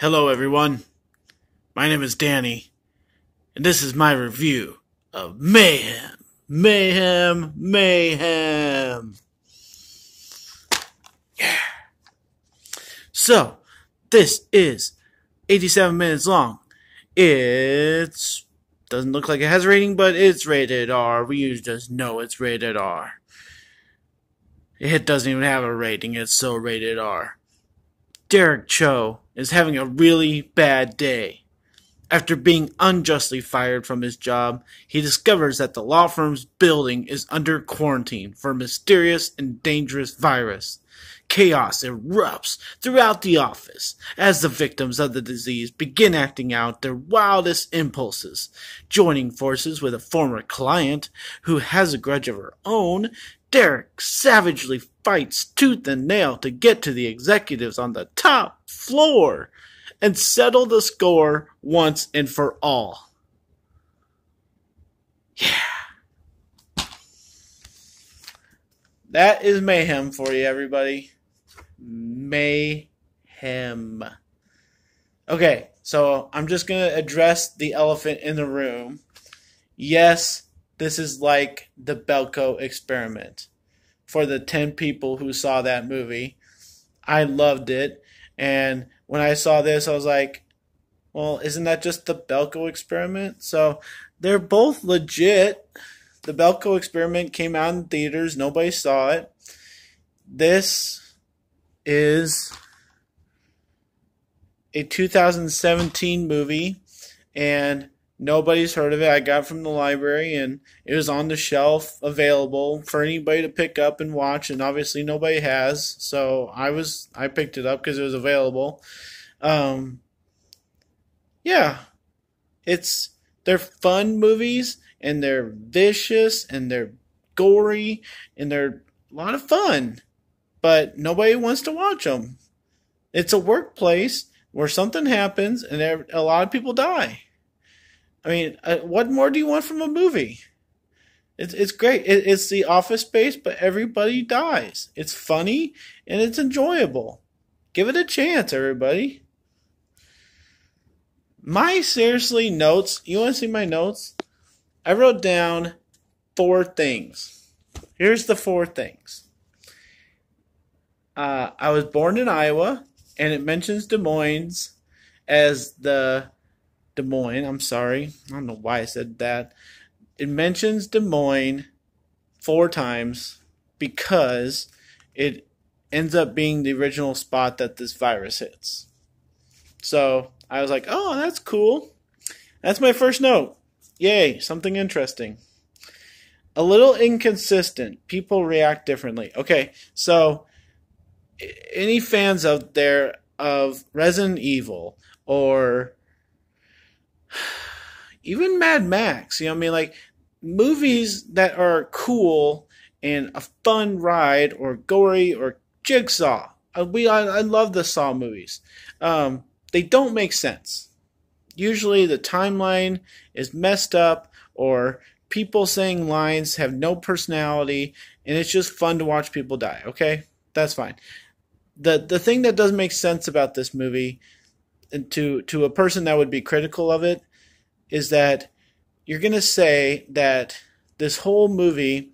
Hello everyone, my name is Danny, and this is my review of Mayhem. Mayhem. Yeah. So, this is 87 minutes long. It's doesn't look like it has a rating, but it's rated R. We just know it's rated R. It doesn't even have a rating, it's so rated R. Derek Cho is having a really bad day. After being unjustly fired from his job, he discovers that the law firm's building is under quarantine for a mysterious and dangerous virus. Chaos erupts throughout the office as the victims of the disease begin acting out their wildest impulses. Joining forces with a former client who has a grudge of her own, Derek savagely fights tooth and nail to get to the executives on the top floor and settle the score once and for all. Yeah. That is Mayhem for you, everybody. Mayhem. Okay, so I'm just going to address the elephant in the room. Yes, this is like the Belko experiment. For the 10 people who saw that movie, I loved it. And when I saw this, I was like, well, isn't that just the Belko experiment? So they're both legit. The Belko experiment came out in theaters. Nobody saw it. This is a 2017 movie, and nobody's heard of it. I got it from the library, and it was on the shelf available for anybody to pick up and watch, and obviously nobody has, so I picked it up because it was available. Yeah, they're fun movies, and they're vicious, and they're gory, and they're a lot of fun, but nobody wants to watch them. It's a workplace where something happens, and a lot of people die. I mean, what more do you want from a movie? It's great. It's the Office Space, but everybody dies. It's funny, and it's enjoyable. Give it a chance, everybody. My seriously notes, you want to see my notes? I wrote down 4 things. Here's the 4 things. I was born in Iowa, and it mentions Des Moines as the... Des Moines, I'm sorry. I don't know why I said that. It mentions Des Moines 4 times because it ends up being the original spot that this virus hits. So I was like, oh, that's cool. That's my first note. Yay, something interesting. A little inconsistent. People react differently. Okay, so any fans out there of Resident Evil or even Mad Max, like movies that are cool and a fun ride, or gory, or Jigsaw. I love the Saw movies. They don't make sense. Usually the timeline is messed up, or people saying lines have no personality, and it's just fun to watch people die. Okay, that's fine. The thing that doesn't make sense about this movie, and to a person that would be critical of it, is that you're going to say that this whole movie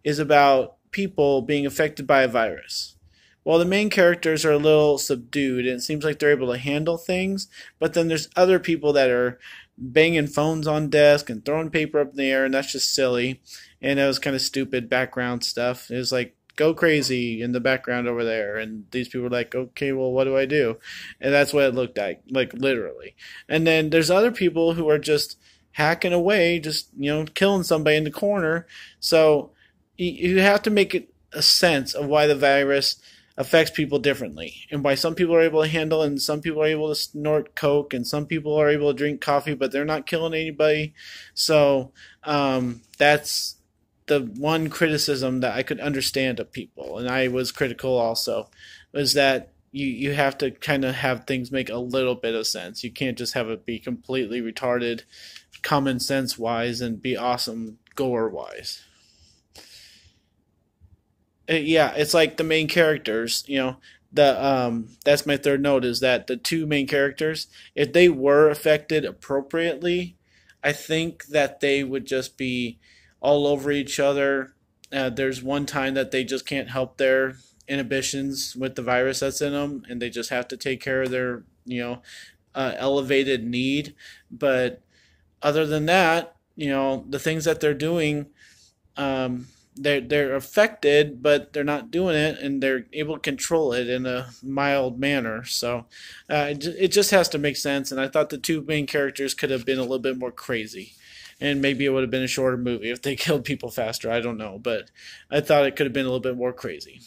is about people being affected by a virus. Well, the main characters are a little subdued, and it seems like they're able to handle things, but then there's other people that are banging phones on desk and throwing paper up in the air, and that's just silly. And that was kind of stupid background stuff. It was like, go crazy in the background over there, and these people were like, okay, well, what do I do? And that's what it looked like literally. And then there's other people who are just hacking away, just killing somebody in the corner. So you have to make it a sense of why the virus affects people differently, and why some people are able to handle it, and some people are able to snort coke, and some people are able to drink coffee, but they're not killing anybody. So that's the one criticism that I could understand of people, and I was critical also, was that you have to kind of have things make a little bit of sense. You can't just have it be completely retarded common sense wise and be awesome gore wise. Yeah, it's like the main characters, that's my third note, is that the two main characters, if they were affected appropriately, I think that they would just be all over each other. There's one time that they just can't help their inhibitions with the virus that's in them, and they just have to take care of their elevated need. But other than that, the things that they're doing, they're affected, but they're not doing it, and they're able to control it in a mild manner. So it just has to make sense. And I thought the two main characters could have been a little bit more crazy, and maybe it would have been a shorter movie if they killed people faster. I don't know, but I thought it could have been a little bit more crazy.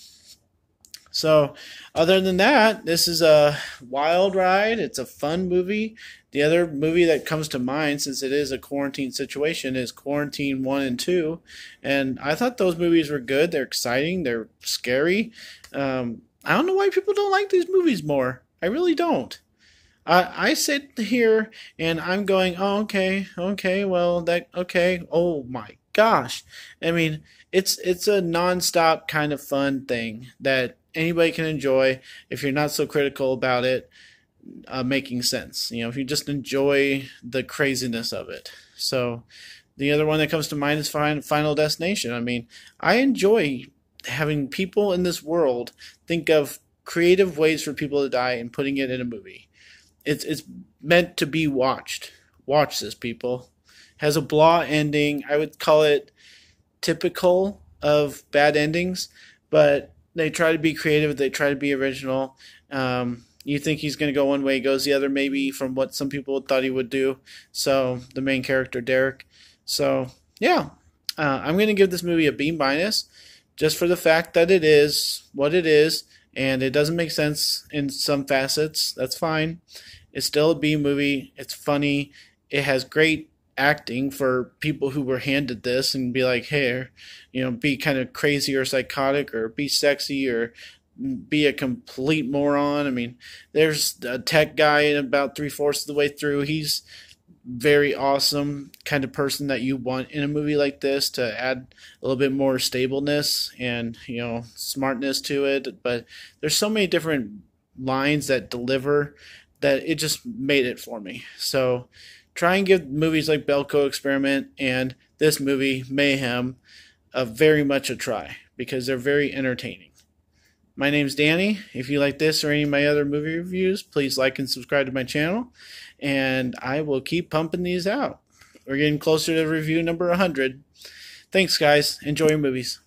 So, other than that, this is a wild ride. It's a fun movie. The other movie that comes to mind, since it is a quarantine situation, is Quarantine 1 and 2. And I thought those movies were good. They're exciting. They're scary. I don't know why people don't like these movies more. I really don't. I sit here and I'm going, oh, okay, well, okay. Oh my gosh. I mean, it's a nonstop kind of fun thing that anybody can enjoy if you're not so critical about it making sense. If you just enjoy the craziness of it. So the other one that comes to mind is Final Destination. I mean, I enjoy having people in this world think of creative ways for people to die and putting it in a movie. It's meant to be watched. Watch this, people. Has a blah ending. I would call it typical of bad endings, but they try to be creative. They try to be original. You think he's going to go one way, he goes the other, maybe, from what some people thought he would do. So the main character, Derek. So yeah, I'm going to give this movie a B minus, just for the fact that it is what it is, and it doesn't make sense in some facets. That's fine. It's still a B movie. It's funny. It has great acting for people who were handed this and be like, hey, be kind of crazy or psychotic or be sexy or be a complete moron. I mean, there's a tech guy in about 3/4 of the way through. He's very awesome kind of person that you want in a movie like this to add a little bit more stableness and smartness to it. But there's so many different lines that deliver that it just made it for me. So try and give movies like Belko Experiment and this movie Mayhem very much a try, because they're very entertaining. My name's Danny. If you like this or any of my other movie reviews, please like and subscribe to my channel, and I will keep pumping these out. We're getting closer to review number 100. Thanks, guys. Enjoy your movies.